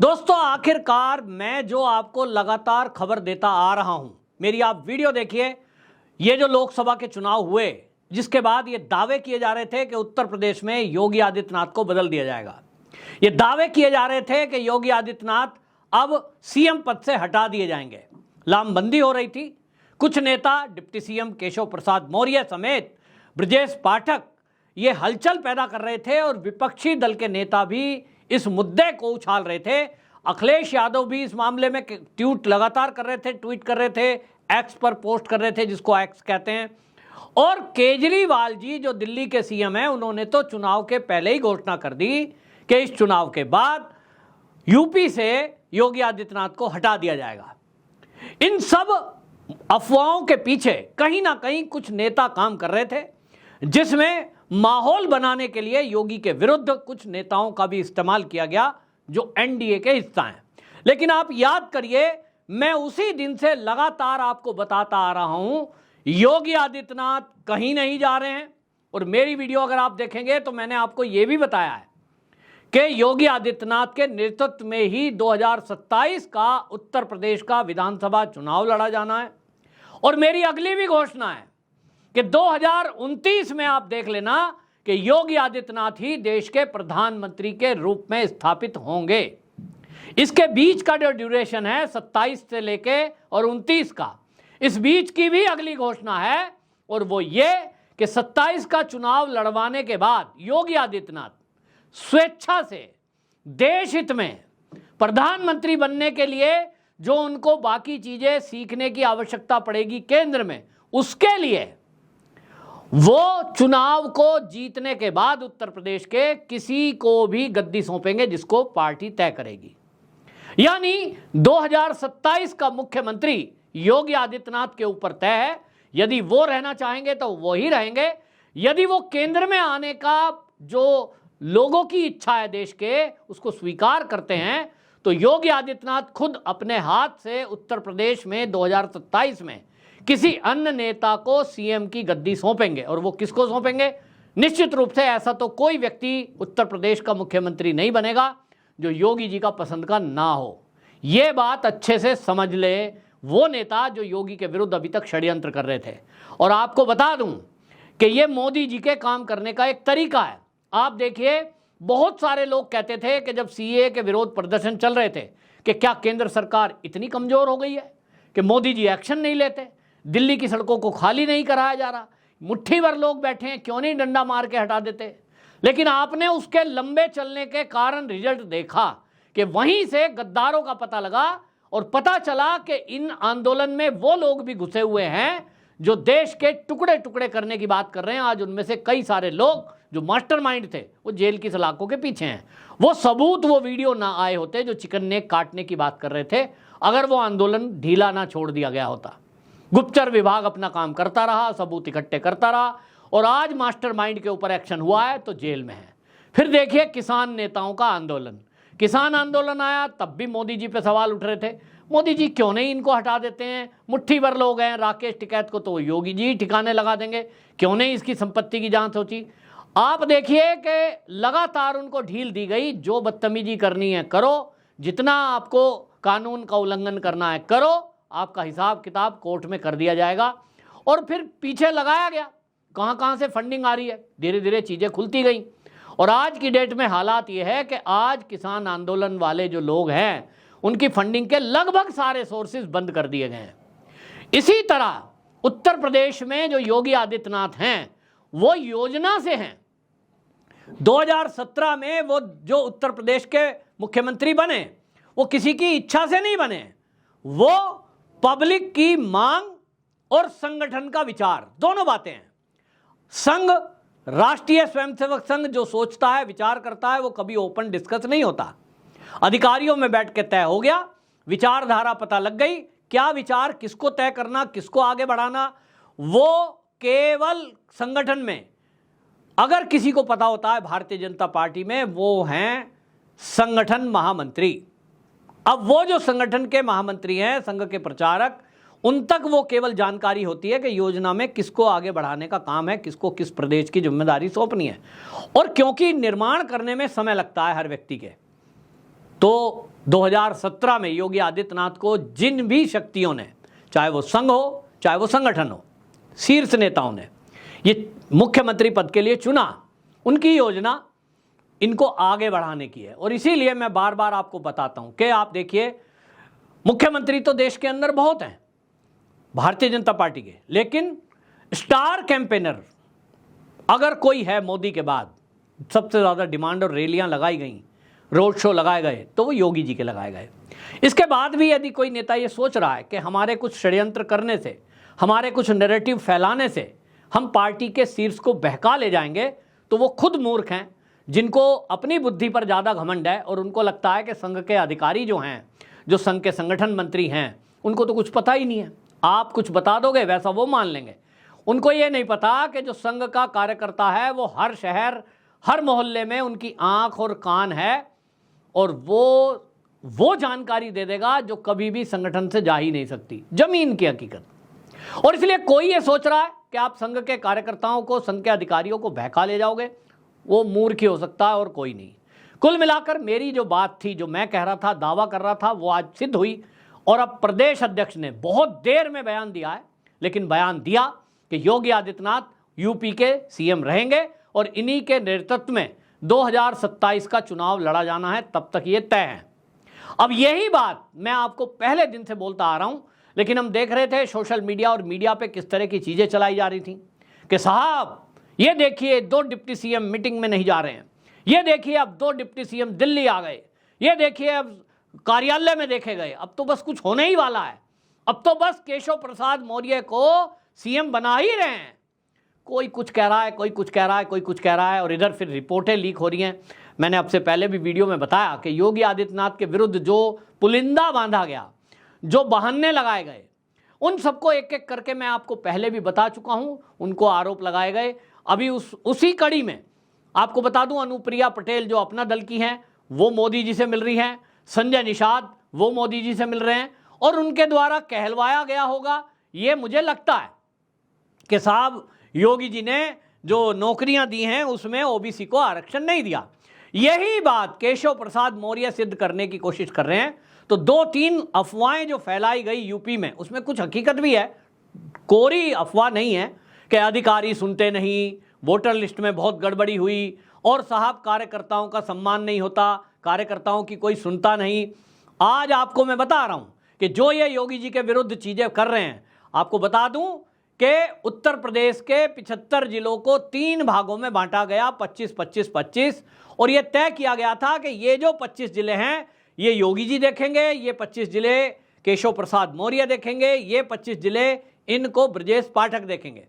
दोस्तों, आखिरकार मैं जो आपको लगातार खबर देता आ रहा हूं, मेरी आप वीडियो देखिए। ये जो लोकसभा के चुनाव हुए, जिसके बाद ये दावे किए जा रहे थे कि उत्तर प्रदेश में योगी आदित्यनाथ को बदल दिया जाएगा। ये दावे किए जा रहे थे कि योगी आदित्यनाथ अब सीएम पद से हटा दिए जाएंगे। लामबंदी हो रही थी। कुछ नेता, डिप्टी सीएम केशव प्रसाद मौर्य समेत ब्रजेश पाठक, ये हलचल पैदा कर रहे थे और विपक्षी दल के नेता भी इस मुद्दे को उछाल रहे थे। अखिलेश यादव भी इस मामले में ट्वीट लगातार कर रहे थे, ट्वीट कर रहे थे, एक्स पर पोस्ट कर रहे थे, जिसको एक्स कहते हैं। और केजरीवाल जी जो दिल्ली के सीएम हैं, उन्होंने तो चुनाव के पहले ही घोषणा कर दी कि इस चुनाव के बाद यूपी से योगी आदित्यनाथ को हटा दिया जाएगा। इन सब अफवाहों के पीछे कहीं ना कहीं कुछ नेता काम कर रहे थे, जिसमें माहौल बनाने के लिए योगी के विरुद्ध कुछ नेताओं का भी इस्तेमाल किया गया जो एनडीए के हिस्सा हैं। लेकिन आप याद करिए, मैं उसी दिन से लगातार आपको बताता आ रहा हूं, योगी आदित्यनाथ कहीं नहीं जा रहे हैं। और मेरी वीडियो अगर आप देखेंगे तो मैंने आपको यह भी बताया है कि योगी आदित्यनाथ के नेतृत्व में ही 2027 का उत्तर प्रदेश का विधानसभा चुनाव लड़ा जाना है। और मेरी अगली भी घोषणा है कि 2029 में आप देख लेना कि योगी आदित्यनाथ ही देश के प्रधानमंत्री के रूप में स्थापित होंगे। इसके बीच का जो ड्यूरेशन है 27 से लेके और 29 का, इस बीच की भी अगली घोषणा है। और वो ये कि 27 का चुनाव लड़वाने के बाद योगी आदित्यनाथ स्वेच्छा से देश हित में प्रधानमंत्री बनने के लिए जो उनको बाकी चीजें सीखने की आवश्यकता पड़ेगी केंद्र में, उसके लिए वो चुनाव को जीतने के बाद उत्तर प्रदेश के किसी को भी गद्दी सौंपेंगे जिसको पार्टी तय करेगी। यानी 2027 का मुख्यमंत्री योगी आदित्यनाथ के ऊपर तय है। यदि वो रहना चाहेंगे तो वो ही रहेंगे। यदि वो केंद्र में आने का जो लोगों की इच्छा है देश के, उसको स्वीकार करते हैं, तो योगी आदित्यनाथ खुद अपने हाथ से उत्तर प्रदेश में 2027 में किसी अन्य नेता को सीएम की गद्दी सौंपेंगे। और वो किसको सौंपेंगे? निश्चित रूप से ऐसा तो कोई व्यक्ति उत्तर प्रदेश का मुख्यमंत्री नहीं बनेगा जो योगी जी का पसंद का ना हो। ये बात अच्छे से समझ ले वो नेता जो योगी के विरुद्ध अभी तक षड्यंत्र कर रहे थे। और आपको बता दूं कि ये मोदी जी के काम करने का एक तरीका है। आप देखिए, बहुत सारे लोग कहते थे कि जब सीए के विरोध प्रदर्शन चल रहे थे कि क्या केंद्र सरकार इतनी कमजोर हो गई है कि मोदी जी एक्शन नहीं लेते, दिल्ली की सड़कों को खाली नहीं कराया जा रहा, मुट्ठी भर लोग बैठे हैं, क्यों नहीं डंडा मार के हटा देते। लेकिन आपने उसके लंबे चलने के कारण रिजल्ट देखा कि वहीं से गद्दारों का पता लगा और पता चला कि इन आंदोलन में वो लोग भी घुसे हुए हैं जो देश के टुकड़े टुकड़े करने की बात कर रहे हैं। आज उनमें से कई सारे लोग जो मास्टरमाइंड थे वो जेल की सलाखों के पीछे हैं। वो सबूत, वो वीडियो ना आए होते जो चिकन नेक काटने की बात कर रहे थे, अगर वो आंदोलन ढीला ना छोड़ दिया गया होता। गुप्तचर विभाग अपना काम करता रहा, सबूत इकट्ठे करता रहा, और आज मास्टरमाइंड के ऊपर एक्शन हुआ है तो जेल में है। फिर देखिए किसान नेताओं का आंदोलन, किसान आंदोलन आया तब भी मोदी जी पे सवाल उठ रहे थे, मोदी जी क्यों नहीं इनको हटा देते हैं, मुट्ठी भर लोग हैं, राकेश टिकैत को तो योगी जी ठिकाने लगा देंगे, क्यों नहीं इसकी संपत्ति की जांच होती। आप देखिए कि लगातार उनको ढील दी गई, जो बदतमीजी करनी है करो, जितना आपको कानून का उल्लंघन करना है करो, आपका हिसाब किताब कोर्ट में कर दिया जाएगा। और फिर पीछे लगाया गया, कहां कहां से फंडिंग आ रही है, धीरे धीरे चीजें खुलती गई। और आज की डेट में हालात ये है कि आज किसान आंदोलन वाले जो लोग हैं उनकी फंडिंग के लगभग सारे सोर्सेज बंद कर दिए गए हैं। इसी तरह उत्तर प्रदेश में जो योगी आदित्यनाथ हैं वो योजना से हैं। 2017 में वो जो उत्तर प्रदेश के मुख्यमंत्री बने वो किसी की इच्छा से नहीं बने, वो पब्लिक की मांग और संगठन का विचार, दोनों बातें हैं। संघ, राष्ट्रीय स्वयंसेवक संघ जो सोचता है, विचार करता है, वो कभी ओपन डिस्कस नहीं होता। अधिकारियों में बैठ के तय हो गया, विचारधारा पता लग गई, क्या विचार, किसको तय करना, किसको आगे बढ़ाना, वो केवल संगठन में। अगर किसी को पता होता है भारतीय जनता पार्टी में, वो हैं संगठन महामंत्री। अब वो जो संगठन के महामंत्री हैं, संघ के प्रचारक, उन तक वो केवल जानकारी होती है कि योजना में किसको आगे बढ़ाने का काम है, किसको किस प्रदेश की जिम्मेदारी सौंपनी है। और क्योंकि निर्माण करने में समय लगता है हर व्यक्ति के, तो 2017 में योगी आदित्यनाथ को जिन भी शक्तियों ने, चाहे वो संघ हो चाहे वो संगठन हो, शीर्ष नेताओं ने ये मुख्यमंत्री पद के लिए चुना, उनकी योजना इनको आगे बढ़ाने की है। और इसीलिए मैं बार बार आपको बताता हूं कि आप देखिए, मुख्यमंत्री तो देश के अंदर बहुत हैं भारतीय जनता पार्टी के, लेकिन स्टार कैंपेनर अगर कोई है मोदी के बाद, सबसे ज़्यादा डिमांड और रैलियां लगाई गई, रोड शो लगाए गए, तो वो योगी जी के लगाए गए। इसके बाद भी यदि कोई नेता ये सोच रहा है कि हमारे कुछ षड्यंत्र करने से, हमारे कुछ नैरेटिव फैलाने से हम पार्टी के शीर्ष को बहका ले जाएंगे, तो वो खुद मूर्ख हैं, जिनको अपनी बुद्धि पर ज़्यादा घमंड है और उनको लगता है कि संघ के अधिकारी जो हैं, जो संघ के संगठन मंत्री हैं, उनको तो कुछ पता ही नहीं है। आप कुछ बता दोगे वैसा वो मान लेंगे। उनको ये नहीं पता कि जो संघ का कार्यकर्ता है वो हर शहर, हर मोहल्ले में उनकी आंख और कान है, और वो जानकारी दे देगा जो कभी भी संगठन से जा ही नहीं सकती, जमीन की हकीकत। और इसलिए कोई ये सोच रहा है कि आप संघ के कार्यकर्ताओं को, संघ के अधिकारियों को बहका ले जाओगे, वो मूर्ख ही हो सकता है और कोई नहीं। कुल मिलाकर मेरी जो बात थी, जो मैं कह रहा था, दावा कर रहा था, वो आज सिद्ध हुई। और अब प्रदेश अध्यक्ष ने बहुत देर में बयान दिया है, लेकिन बयान दिया कि योगी आदित्यनाथ यूपी के सीएम रहेंगे और इन्हीं के नेतृत्व में 2027 का चुनाव लड़ा जाना है, तब तक ये तय है। अब यही बात मैं आपको पहले दिन से बोलता आ रहा हूं, लेकिन हम देख रहे थे सोशल मीडिया और मीडिया पे किस तरह की चीजें चलाई जा रही थी कि साहब ये देखिए 2 डिप्टी सीएम मीटिंग में नहीं जा रहे हैं, ये देखिए अब 2 डिप्टी सीएम दिल्ली आ गए, ये देखिए अब कार्यालय में देखे गए, अब तो बस कुछ होने ही वाला है, अब तो बस केशव प्रसाद मौर्य को सीएम बना ही रहे हैं। कोई कुछ कह रहा है, कोई कुछ कह रहा है, कोई कुछ कह रहा है, और इधर फिर रिपोर्टें लीक हो रही हैं। मैंने आपसे पहले भी वीडियो में बताया कि योगी आदित्यनाथ के विरुद्ध जो पुलिंदा बांधा गया, जो बहाने लगाए गए, उन सबको एक एक करके मैं आपको पहले भी बता चुका हूं, उनको आरोप लगाए गए। अभी उसी कड़ी में आपको बता दूं, अनुप्रिया पटेल जो अपना दल की हैं, वो मोदी जी से मिल रही हैं, संजय निषाद वो मोदी जी से मिल रहे हैं, और उनके द्वारा कहलवाया गया होगा, ये मुझे लगता है कि साहब योगी जी ने जो नौकरियां दी हैं उसमें ओबीसी को आरक्षण नहीं दिया। यही बात केशव प्रसाद मौर्य सिद्ध करने की कोशिश कर रहे हैं। तो 2-3 अफवाहें जो फैलाई गई यूपी में, उसमें कुछ हकीकत भी है, कोरी अफवाह नहीं है कि अधिकारी सुनते नहीं, वोटर लिस्ट में बहुत गड़बड़ी हुई, और साहब कार्यकर्ताओं का सम्मान नहीं होता, कार्यकर्ताओं की कोई सुनता नहीं। आज आपको मैं बता रहा हूं कि जो ये योगी जी के विरुद्ध चीजें कर रहे हैं, आपको बता दूं कि उत्तर प्रदेश के 75 जिलों को 3 भागों में बांटा गया, 25-25-25, और यह तय किया गया था कि ये जो 25 जिले हैं ये योगी जी देखेंगे, ये 25 जिले केशव प्रसाद मौर्य देखेंगे, ये 25 जिले इनको ब्रजेश पाठक देखेंगे।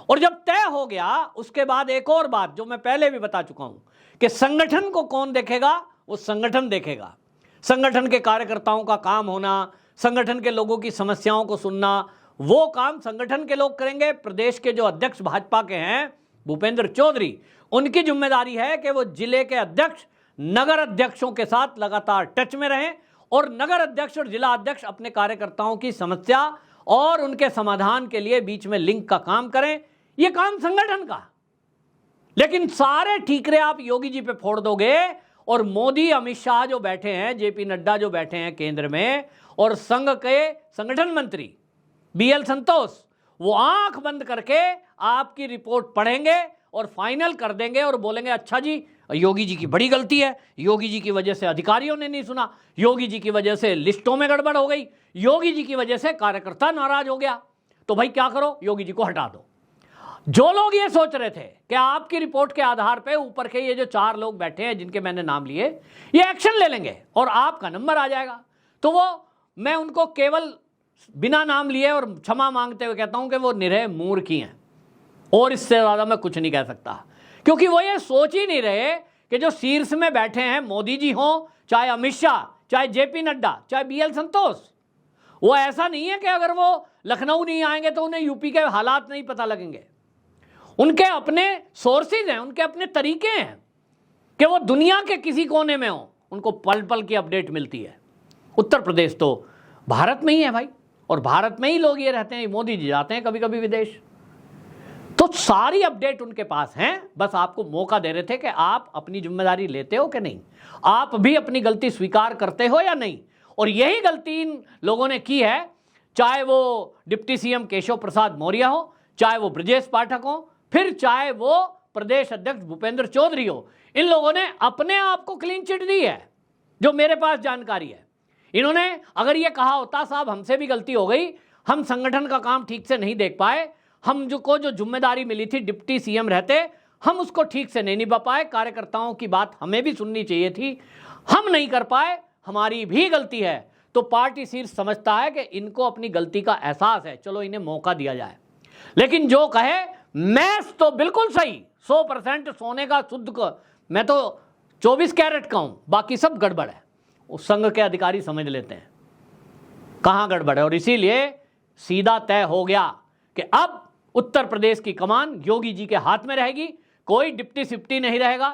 और जब तय हो गया, उसके बाद एक और बात जो मैं पहले भी बता चुका हूं कि संगठन को कौन देखेगा, वो संगठन देखेगा। संगठन के कार्यकर्ताओं का काम होना, संगठन के लोगों की समस्याओं को सुनना, वो काम संगठन के लोग करेंगे। प्रदेश के जो अध्यक्ष भाजपा के हैं भूपेंद्र चौधरी, उनकी जिम्मेदारी है कि वो जिले के अध्यक्ष, नगर अध्यक्षों के साथ लगातार टच में रहें, और नगर अध्यक्ष और जिला अध्यक्ष अपने कार्यकर्ताओं की समस्या और उनके समाधान के लिए बीच में लिंक का काम करें। ये काम संगठन का। लेकिन सारे ठीकरे आप योगी जी पे फोड़ दोगे, और मोदी, अमित शाह जो बैठे हैं, जेपी नड्डा जो बैठे हैं केंद्र में, और संघ के संगठन मंत्री बीएल संतोष, वो आंख बंद करके आपकी रिपोर्ट पढ़ेंगे और फाइनल कर देंगे और बोलेंगे अच्छा जी योगी जी की बड़ी गलती है, योगी जी की वजह से अधिकारियों ने नहीं सुना, योगी जी की वजह से लिस्टों में गड़बड़ हो गई, योगी जी की वजह से कार्यकर्ता नाराज हो गया। तो भाई क्या करो, योगी जी को हटा दो। जो लोग ये सोच रहे थे कि आपकी रिपोर्ट के आधार पे ऊपर के ये जो 4 लोग बैठे हैं जिनके मैंने नाम लिए, ये एक्शन ले लेंगे और आपका नंबर आ जाएगा, तो वो मैं उनको केवल बिना नाम लिए और क्षमा मांगते हुए कहता हूं कि वो निरह मूर्ख ही हैं, और इससे ज्यादा मैं कुछ नहीं कह सकता। क्योंकि वो ये सोच ही नहीं रहे कि जो शीर्ष में बैठे हैं, मोदी जी हों, चाहे अमित शाह, चाहे जेपी नड्डा, चाहे बीएल संतोष, वो ऐसा नहीं है कि अगर वो लखनऊ नहीं आएंगे तो उन्हें यूपी के हालात नहीं पता लगेंगे। उनके अपने सोर्सेज हैं, उनके अपने तरीके हैं कि वो दुनिया के किसी कोने में हो, उनको पल पल की अपडेट मिलती है। उत्तर प्रदेश तो भारत में ही है भाई, और भारत में ही लोग ये रहते हैं। मोदी जी जाते हैं कभी कभी विदेश। तो सारी अपडेट उनके पास हैं, बस आपको मौका दे रहे थे कि आप अपनी जिम्मेदारी लेते हो कि नहीं, आप भी अपनी गलती स्वीकार करते हो या नहीं। और यही गलती इन लोगों ने की है, चाहे वो डिप्टी सीएम केशव प्रसाद मौर्य हो, चाहे वो ब्रजेश पाठक हो, फिर चाहे वो प्रदेश अध्यक्ष भूपेंद्र चौधरी हो। इन लोगों ने अपने आप को क्लीन चिट दी है, जो मेरे पास जानकारी है। इन्होंने अगर ये कहा होता साहब हमसे भी गलती हो गई, हम संगठन का काम ठीक से नहीं देख पाए, हम जो जिम्मेदारी मिली थी डिप्टी सीएम रहते, हम उसको ठीक से नहीं निभा पाए, कार्यकर्ताओं की बात हमें भी सुननी चाहिए थी, हम नहीं कर पाए, हमारी भी गलती है, तो पार्टी शीर्ष समझता है कि इनको अपनी गलती का एहसास है, चलो इन्हें मौका दिया जाए। लेकिन जो कहे मैथ तो बिल्कुल सही, 100% सोने का शुद्ध का, मैं तो 24 कैरेट का हूं, बाकी सब गड़बड़ है, उस संघ के अधिकारी समझ लेते हैं कहां गड़बड़ है। और इसीलिए सीधा तय हो गया कि अब उत्तर प्रदेश की कमान योगी जी के हाथ में रहेगी, कोई डिप्टी सिप्टी नहीं रहेगा,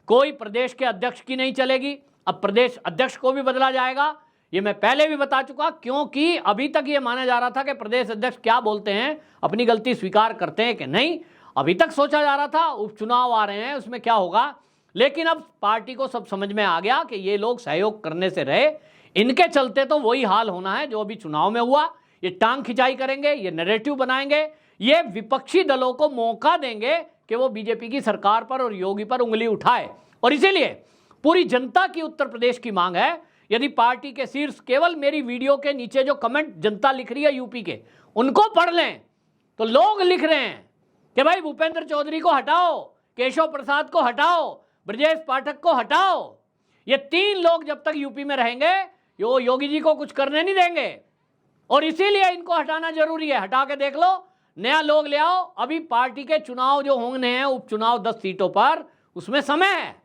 कोई प्रदेश के अध्यक्ष की नहीं चलेगी, अब प्रदेश अध्यक्ष को भी बदला जाएगा। ये मैं पहले भी बता चुका, क्योंकि अभी तक ये माना जा रहा था कि प्रदेश अध्यक्ष क्या बोलते हैं, अपनी गलती स्वीकार करते हैं कि नहीं। अभी तक सोचा जा रहा था उपचुनाव आ रहे हैं उसमें क्या होगा, लेकिन अब पार्टी को सब समझ में आ गया कि ये लोग सहयोग करने से रहे, इनके चलते तो वही हाल होना है जो अभी चुनाव में हुआ। ये टांग खिंचाई करेंगे, ये नैरेटिव बनाएंगे, ये विपक्षी दलों को मौका देंगे कि वो बीजेपी की सरकार पर और योगी पर उंगली उठाए। और इसीलिए पूरी जनता की उत्तर प्रदेश की मांग है, यदि पार्टी के शीर्ष केवल मेरी वीडियो के नीचे जो कमेंट जनता लिख रही है यूपी के, उनको पढ़ लें, तो लोग लिख रहे हैं कि भाई भूपेंद्र चौधरी को हटाओ, केशव प्रसाद को हटाओ, ब्रजेश पाठक को हटाओ। ये 3 लोग जब तक यूपी में रहेंगे यो योगी जी को कुछ करने नहीं देंगे, और इसीलिए इनको हटाना जरूरी है। हटा के देख लो, नया लोग ले आओ। अभी पार्टी के चुनाव जो होने हैं, उपचुनाव 10 सीटों पर, उसमें समय है,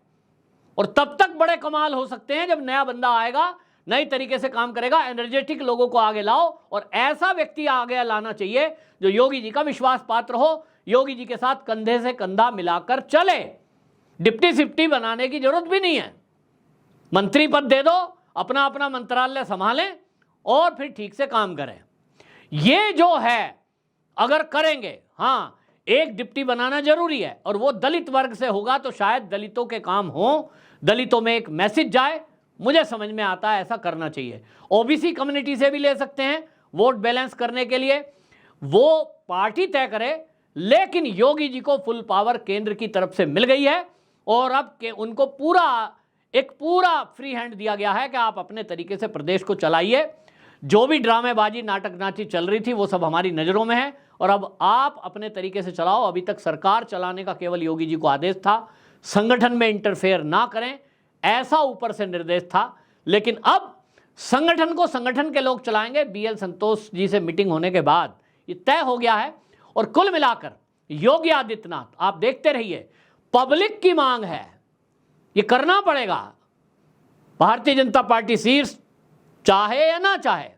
और तब तक बड़े कमाल हो सकते हैं जब नया बंदा आएगा, नई तरीके से काम करेगा। एनर्जेटिक लोगों को आगे लाओ, और ऐसा व्यक्ति आगे लाना चाहिए जो योगी जी का विश्वास पात्र हो, योगी जी के साथ कंधे से कंधा मिलाकर चले। डिप्टी सिप्टी बनाने की जरूरत भी नहीं है, मंत्री पद दे दो, अपना अपना मंत्रालय संभालें और फिर ठीक से काम करें। ये जो है अगर करेंगे, हाँ एक डिप्टी बनाना जरूरी है, और वो दलित वर्ग से होगा तो शायद दलितों के काम हो, दलितों में एक मैसेज जाए, मुझे समझ में आता है ऐसा करना चाहिए। ओबीसी कम्युनिटी से भी ले सकते हैं वोट बैलेंस करने के लिए, वो पार्टी तय करे, लेकिन योगी जी को फुल पावर केंद्र की तरफ से मिल गई है, और अब के उनको पूरा फ्री हैंड दिया गया है कि आप अपने तरीके से प्रदेश को चलाइए। जो भी ड्रामेबाजी नाटक नाची चल रही थी वो सब हमारी नज़रों में है, और अब आप अपने तरीके से चलाओ। अभी तक सरकार चलाने का केवल योगी जी को आदेश था, संगठन में इंटरफेयर ना करें, ऐसा ऊपर से निर्देश था। लेकिन अब संगठन को संगठन के लोग चलाएंगे। बीएल संतोष जी से मीटिंग होने के बाद ये तय हो गया है। और कुल मिलाकर योगी आदित्यनाथ, आप देखते रहिए, पब्लिक की मांग है, ये करना पड़ेगा। भारतीय जनता पार्टी शीर्ष चाहे या ना चाहे,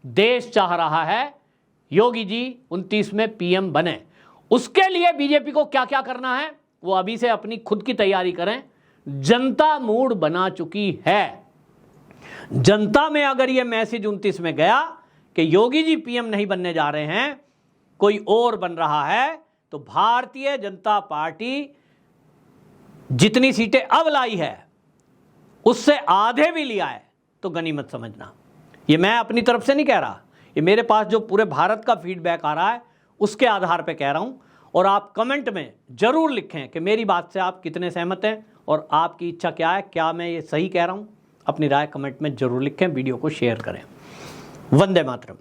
देश चाह रहा है योगी जी 29 में पीएम बने। उसके लिए बीजेपी को क्या क्या करना है वो अभी से अपनी खुद की तैयारी करें। जनता मूड बना चुकी है। जनता में अगर ये मैसेज 29 में गया कि योगी जी पीएम नहीं बनने जा रहे हैं, कोई और बन रहा है, तो भारतीय जनता पार्टी जितनी सीटें अब लाई है उससे आधे भी लिया है तो गनीमत समझना। ये मैं अपनी तरफ से नहीं कह रहा, ये मेरे पास जो पूरे भारत का फीडबैक आ रहा है उसके आधार पे कह रहा हूं। और आप कमेंट में जरूर लिखें कि मेरी बात से आप कितने सहमत हैं और आपकी इच्छा क्या है, क्या मैं ये सही कह रहा हूं। अपनी राय कमेंट में जरूर लिखें, वीडियो को शेयर करें। वंदे मातरम।